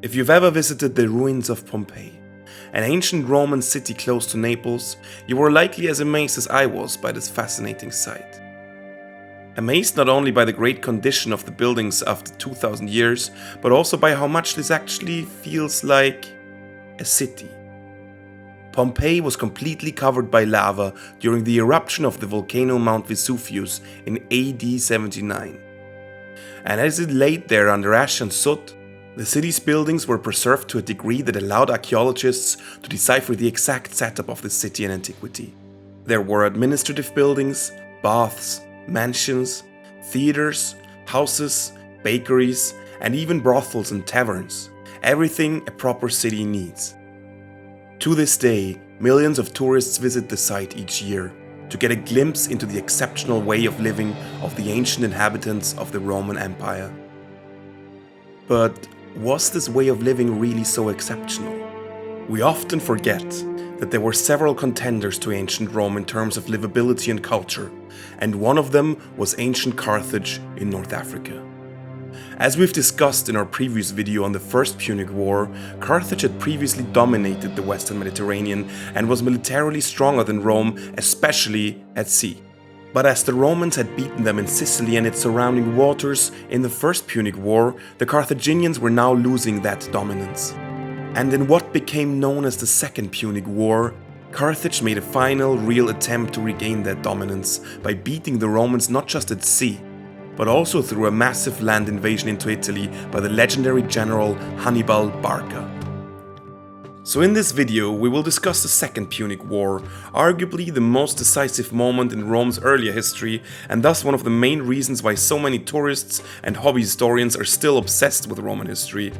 If you've ever visited the ruins of Pompeii, an ancient Roman city close to Naples, you were likely as amazed as I was by this fascinating sight. Amazed not only by the great condition of the buildings after 2000 years, but also by how much this actually feels like a city. Pompeii was completely covered by lava during the eruption of the volcano Mount Vesuvius in AD 79. And as it laid there under ash and soot, the city's buildings were preserved to a degree that allowed archaeologists to decipher the exact setup of the city in antiquity. There were administrative buildings, baths, mansions, theaters, houses, bakeries, and even brothels and taverns. Everything a proper city needs. To this day, millions of tourists visit the site each year to get a glimpse into the exceptional way of living of the ancient inhabitants of the Roman Empire. But was this way of living really so exceptional? We often forget that there were several contenders to ancient Rome in terms of livability and culture, and one of them was ancient Carthage in North Africa. As we've discussed in our previous video on the First Punic War, Carthage had previously dominated the Western Mediterranean and was militarily stronger than Rome, especially at sea. But as the Romans had beaten them in Sicily and its surrounding waters in the First Punic War, the Carthaginians were now losing that dominance. And in what became known as the Second Punic War, Carthage made a final real attempt to regain that dominance by beating the Romans not just at sea, but also through a massive land invasion into Italy by the legendary general Hannibal Barca. So in this video we will discuss the Second Punic War, arguably the most decisive moment in Rome's earlier history and thus one of the main reasons why so many tourists and hobby historians are still obsessed with Roman history,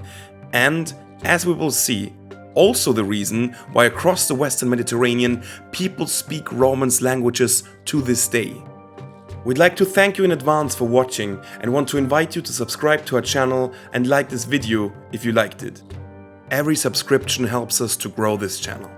and, as we will see, also the reason why across the Western Mediterranean people speak Romance languages to this day. We'd like to thank you in advance for watching and want to invite you to subscribe to our channel and like this video if you liked it. Every subscription helps us to grow this channel.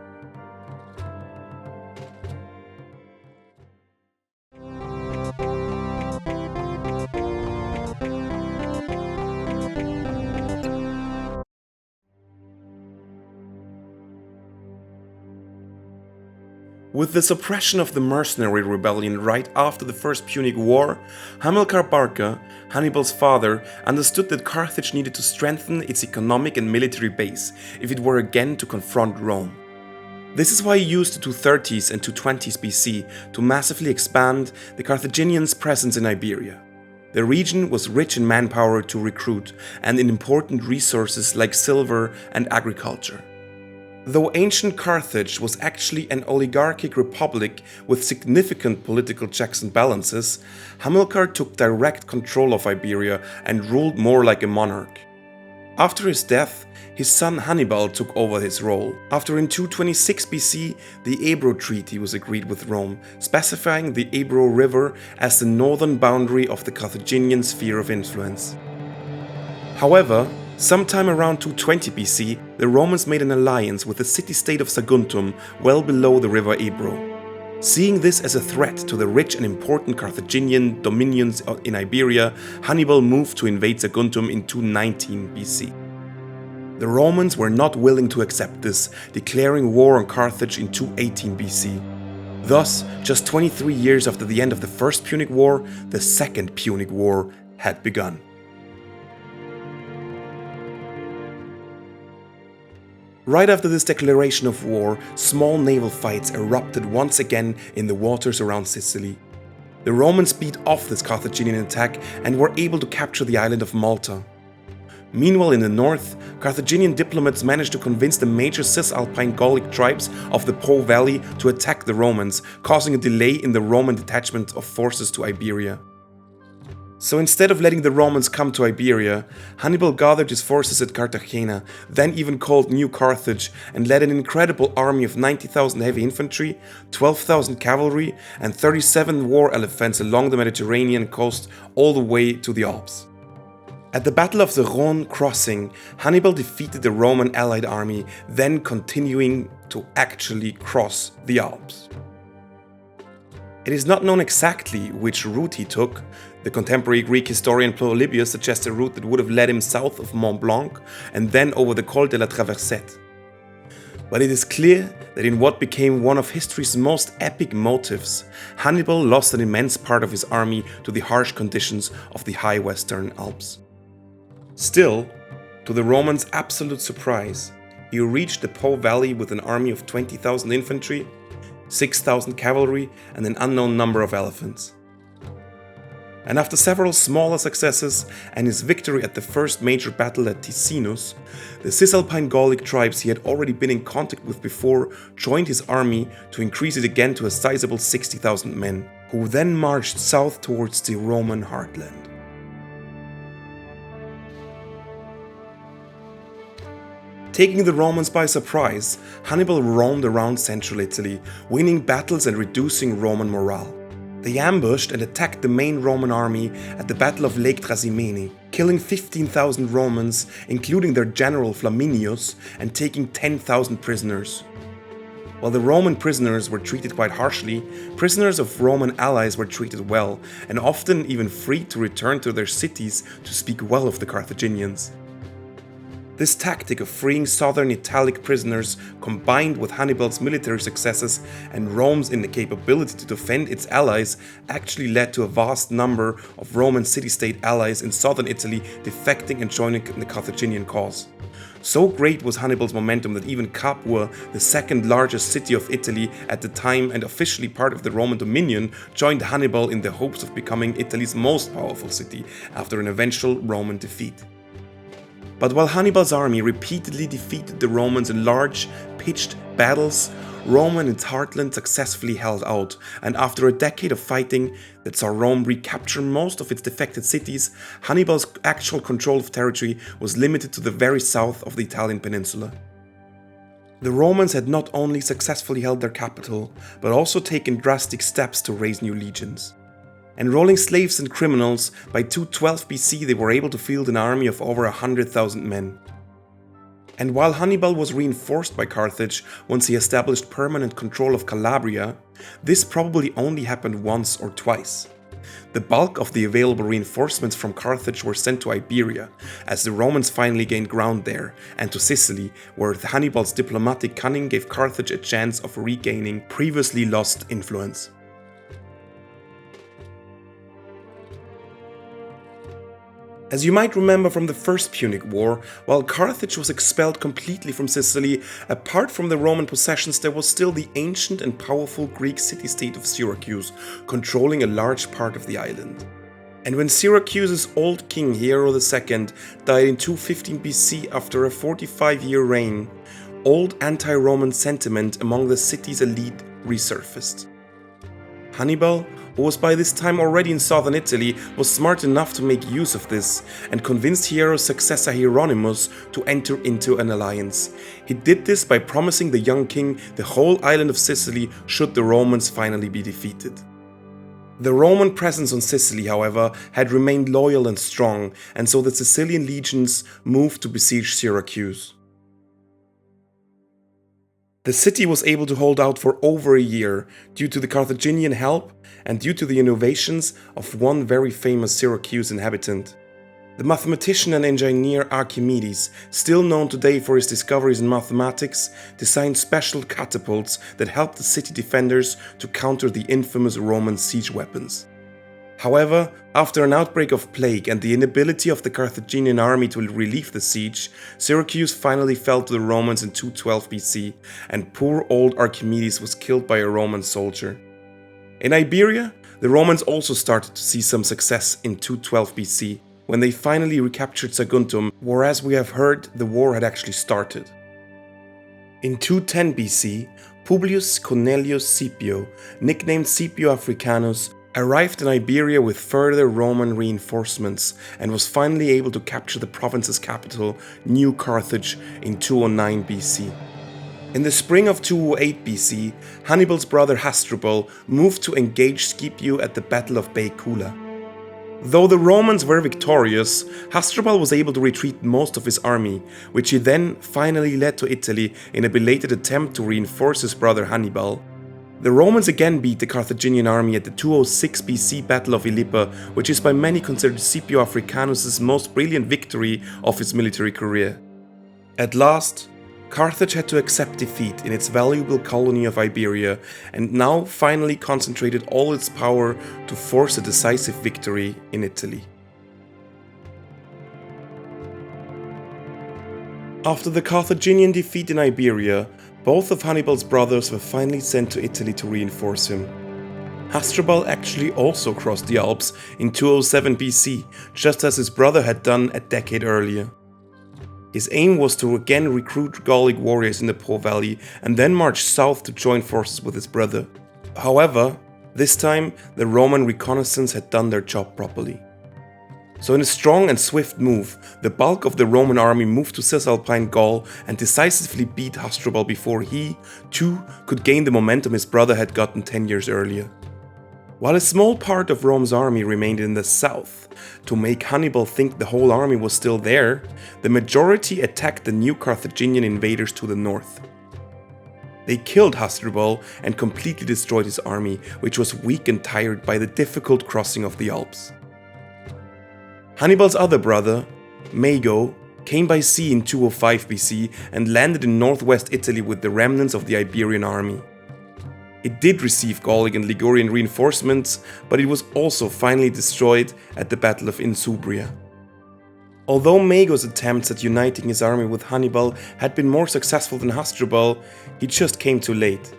With the suppression of the mercenary rebellion right after the First Punic War, Hannibal Barca, Hannibal's father, understood that Carthage needed to strengthen its economic and military base if it were again to confront Rome. This is why he used the 230s and 220s BC to massively expand the Carthaginians' presence in Iberia. The region was rich in manpower to recruit and in important resources like silver and agriculture. Though ancient Carthage was actually an oligarchic republic with significant political checks and balances, Hamilcar took direct control of Iberia and ruled more like a monarch. After his death, his son Hannibal took over his role. After in 226 BC, the Ebro Treaty was agreed with Rome, specifying the Ebro River as the northern boundary of the Carthaginian sphere of influence. However, sometime around 220 BC, the Romans made an alliance with the city-state of Saguntum well below the river Ebro. Seeing this as a threat to the rich and important Carthaginian dominions in Iberia, Hannibal moved to invade Saguntum in 219 BC. The Romans were not willing to accept this, declaring war on Carthage in 218 BC. Thus, just 23 years after the end of the First Punic War, the Second Punic War had begun. Right after this declaration of war, small naval fights erupted once again in the waters around Sicily. The Romans beat off this Carthaginian attack and were able to capture the island of Malta. Meanwhile, in the north, Carthaginian diplomats managed to convince the major Cisalpine Gallic tribes of the Po Valley to attack the Romans, causing a delay in the Roman detachment of forces to Iberia. So instead of letting the Romans come to Iberia, Hannibal gathered his forces at Cartagena, then even called New Carthage, and led an incredible army of 90,000 heavy infantry, 12,000 cavalry, and 37 war elephants along the Mediterranean coast all the way to the Alps. At the Battle of the Rhone crossing, Hannibal defeated the Roman allied army, then continuing to actually cross the Alps. It is not known exactly which route he took, The contemporary Greek historian Polybius suggests a route that would have led him south of Mont Blanc and then over the Col de la Traversette. But it is clear that in what became one of history's most epic motives, Hannibal lost an immense part of his army to the harsh conditions of the high western Alps. Still, to the Romans' absolute surprise, he reached the Po Valley with an army of 20,000 infantry, 6,000 cavalry, and an unknown number of elephants. And after several smaller successes and his victory at the first major battle at Ticinus, the Cisalpine Gallic tribes he had already been in contact with before joined his army to increase it again to a sizable 60,000 men, who then marched south towards the Roman heartland. Taking the Romans by surprise, Hannibal roamed around central Italy, winning battles and reducing Roman morale. They ambushed and attacked the main Roman army at the Battle of Lake Trasimene, killing 15,000 Romans, including their general Flaminius, and taking 10,000 prisoners. While the Roman prisoners were treated quite harshly, prisoners of Roman allies were treated well, and often even free to return to their cities to speak well of the Carthaginians. This tactic of freeing southern Italic prisoners, combined with Hannibal's military successes and Rome's incapability to defend its allies, actually led to a vast number of Roman city-state allies in southern Italy defecting and joining the Carthaginian cause. So great was Hannibal's momentum that even Capua, the second largest city of Italy at the time and officially part of the Roman dominion, joined Hannibal in the hopes of becoming Italy's most powerful city after an eventual Roman defeat. But while Hannibal's army repeatedly defeated the Romans in large, pitched battles, Rome and its heartland successfully held out, and after a decade of fighting that saw Rome recapture most of its defected cities, Hannibal's actual control of territory was limited to the very south of the Italian peninsula. The Romans had not only successfully held their capital, but also taken drastic steps to raise new legions. Enrolling slaves and criminals, by 212 BC they were able to field an army of over 100,000 men. And while Hannibal was reinforced by Carthage once he established permanent control of Calabria, this probably only happened once or twice. The bulk of the available reinforcements from Carthage were sent to Iberia, as the Romans finally gained ground there, and to Sicily, where Hannibal's diplomatic cunning gave Carthage a chance of regaining previously lost influence. As you might remember from the First Punic War, while Carthage was expelled completely from Sicily, apart from the Roman possessions there was still the ancient and powerful Greek city-state of Syracuse, controlling a large part of the island. And when Syracuse's old king Hiero II died in 215 BC after a 45-year reign, old anti-Roman sentiment among the city's elite resurfaced. Hannibal, who was by this time already in southern Italy, was smart enough to make use of this and convinced Hiero's successor Hieronymus to enter into an alliance. He did this by promising the young king the whole island of Sicily should the Romans finally be defeated. The Roman presence on Sicily, however, had remained loyal and strong, and so the Sicilian legions moved to besiege Syracuse. The city was able to hold out for over a year due to the Carthaginian help and due to the innovations of one very famous Syracuse inhabitant. The mathematician and engineer Archimedes, still known today for his discoveries in mathematics, designed special catapults that helped the city defenders to counter the infamous Roman siege weapons. However, after an outbreak of plague and the inability of the Carthaginian army to relieve the siege, Syracuse finally fell to the Romans in 212 BC, and poor old Archimedes was killed by a Roman soldier. In Iberia, the Romans also started to see some success in 212 BC, when they finally recaptured Saguntum, whereas we have heard the war had actually started. In 210 BC, Publius Cornelius Scipio, nicknamed Scipio Africanus, arrived in Iberia with further Roman reinforcements and was finally able to capture the province's capital, New Carthage, in 209 BC. In the spring of 208 BC, Hannibal's brother Hasdrubal moved to engage Scipio at the Battle of Baecula. Though the Romans were victorious, Hasdrubal was able to retreat most of his army, which he then finally led to Italy in a belated attempt to reinforce his brother Hannibal. The Romans again beat the Carthaginian army at the 206 BC Battle of Ilipa, which is by many considered Scipio Africanus' most brilliant victory of his military career. At last, Carthage had to accept defeat in its valuable colony of Iberia and now finally concentrated all its power to force a decisive victory in Italy. After the Carthaginian defeat in Iberia, both of Hannibal's brothers were finally sent to Italy to reinforce him. Hasdrubal actually also crossed the Alps in 207 BC, just as his brother had done a decade earlier. His aim was to again recruit Gallic warriors in the Po Valley and then march south to join forces with his brother. However, this time the Roman reconnaissance had done their job properly. So in a strong and swift move, the bulk of the Roman army moved to Cisalpine Gaul and decisively beat Hasdrubal before he, too, could gain the momentum his brother had gotten 10 years earlier. While a small part of Rome's army remained in the south, to make Hannibal think the whole army was still there, the majority attacked the new Carthaginian invaders to the north. They killed Hasdrubal and completely destroyed his army, which was weak and tired by the difficult crossing of the Alps. Hannibal's other brother, Mago, came by sea in 205 BC and landed in northwest Italy with the remnants of the Iberian army. It did receive Gallic and Ligurian reinforcements, but it was also finally destroyed at the Battle of Insubria. Although Mago's attempts at uniting his army with Hannibal had been more successful than Hasdrubal, he just came too late.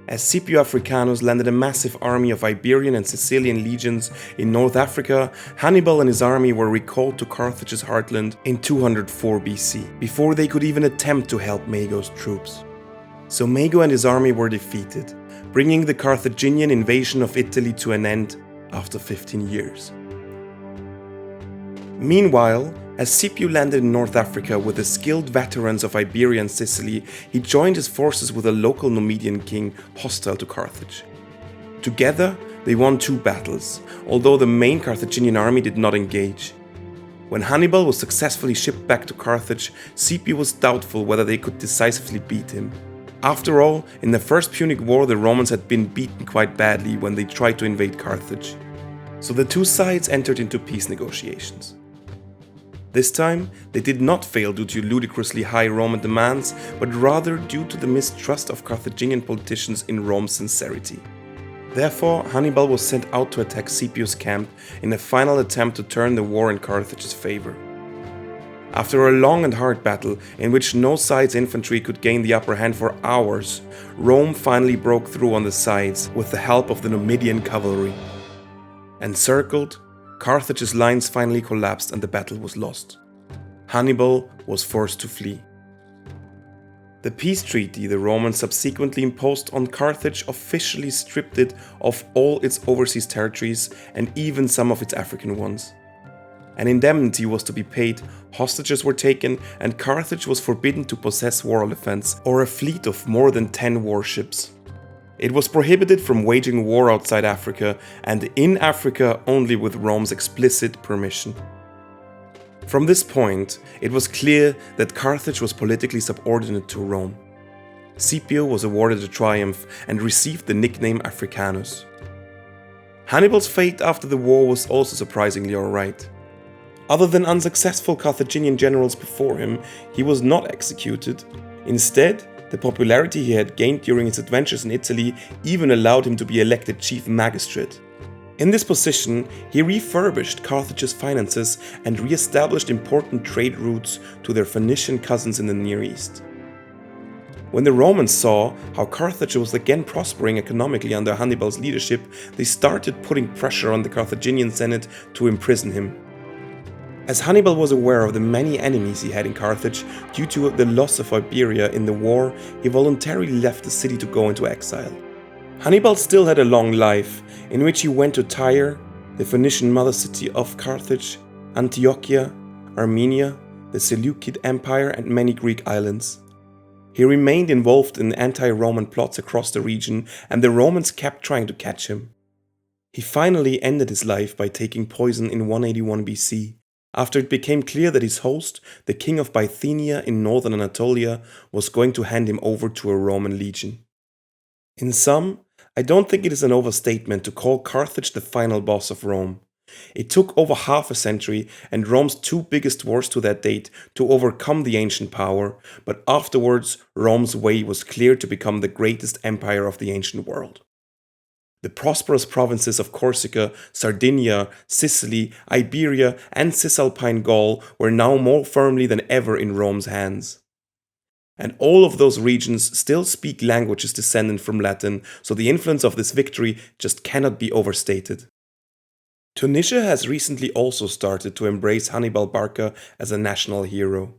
As Scipio Africanus landed a massive army of Iberian and Sicilian legions in North Africa, Hannibal and his army were recalled to Carthage's heartland in 204 BC, before they could even attempt to help Mago's troops. So Mago and his army were defeated, bringing the Carthaginian invasion of Italy to an end after 15 years. Meanwhile, as Scipio landed in North Africa with the skilled veterans of Iberia and Sicily, he joined his forces with a local Numidian king hostile to Carthage. Together, they won 2 battles, although the main Carthaginian army did not engage. When Hannibal was successfully shipped back to Carthage, Scipio was doubtful whether they could decisively beat him. After all, in the First Punic War, the Romans had been beaten quite badly when they tried to invade Carthage. So the two sides entered into peace negotiations. This time, they did not fail due to ludicrously high Roman demands, but rather due to the mistrust of Carthaginian politicians in Rome's sincerity. Therefore, Hannibal was sent out to attack Scipio's camp in a final attempt to turn the war in Carthage's favor. After a long and hard battle, in which no side's infantry could gain the upper hand for hours, Rome finally broke through on the sides with the help of the Numidian cavalry. Encircled, Carthage's lines finally collapsed and the battle was lost. Hannibal was forced to flee. The peace treaty the Romans subsequently imposed on Carthage officially stripped it of all its overseas territories and even some of its African ones. An indemnity was to be paid, hostages were taken, and Carthage was forbidden to possess war elephants or a fleet of more than 10 warships. It was prohibited from waging war outside Africa, and in Africa only with Rome's explicit permission. From this point, it was clear that Carthage was politically subordinate to Rome. Scipio was awarded a triumph and received the nickname Africanus. Hannibal's fate after the war was also surprisingly alright. Other than unsuccessful Carthaginian generals before him, he was not executed. Instead, the popularity he had gained during his adventures in Italy even allowed him to be elected chief magistrate. In this position, he refurbished Carthage's finances and re-established important trade routes to their Phoenician cousins in the Near East. When the Romans saw how Carthage was again prospering economically under Hannibal's leadership, they started putting pressure on the Carthaginian Senate to imprison him. As Hannibal was aware of the many enemies he had in Carthage due to the loss of Iberia in the war, he voluntarily left the city to go into exile. Hannibal still had a long life, in which he went to Tyre, the Phoenician mother city of Carthage, Antiochia, Armenia, the Seleucid Empire, and many Greek islands. He remained involved in anti-Roman plots across the region, and the Romans kept trying to catch him. He finally ended his life by taking poison in 181 BC. After it became clear that his host, the king of Bithynia in northern Anatolia, was going to hand him over to a Roman legion. In sum, I don't think it is an overstatement to call Carthage the final boss of Rome. It took over half a century and Rome's two biggest wars to that date to overcome the ancient power, but afterwards Rome's way was clear to become the greatest empire of the ancient world. The prosperous provinces of Corsica, Sardinia, Sicily, Iberia, and Cisalpine Gaul were now more firmly than ever in Rome's hands. And all of those regions still speak languages descended from Latin, so the influence of this victory just cannot be overstated. Tunisia has recently also started to embrace Hannibal Barca as a national hero.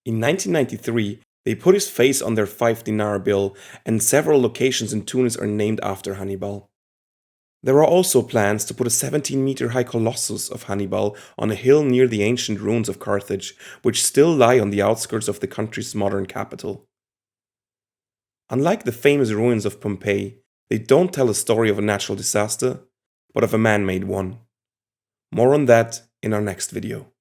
In 1993, they put his face on their 5 dinar bill, and several locations in Tunis are named after Hannibal. There are also plans to put a 17-meter high colossus of Hannibal on a hill near the ancient ruins of Carthage, which still lie on the outskirts of the country's modern capital. Unlike the famous ruins of Pompeii, they don't tell a story of a natural disaster, but of a man-made one. More on that in our next video.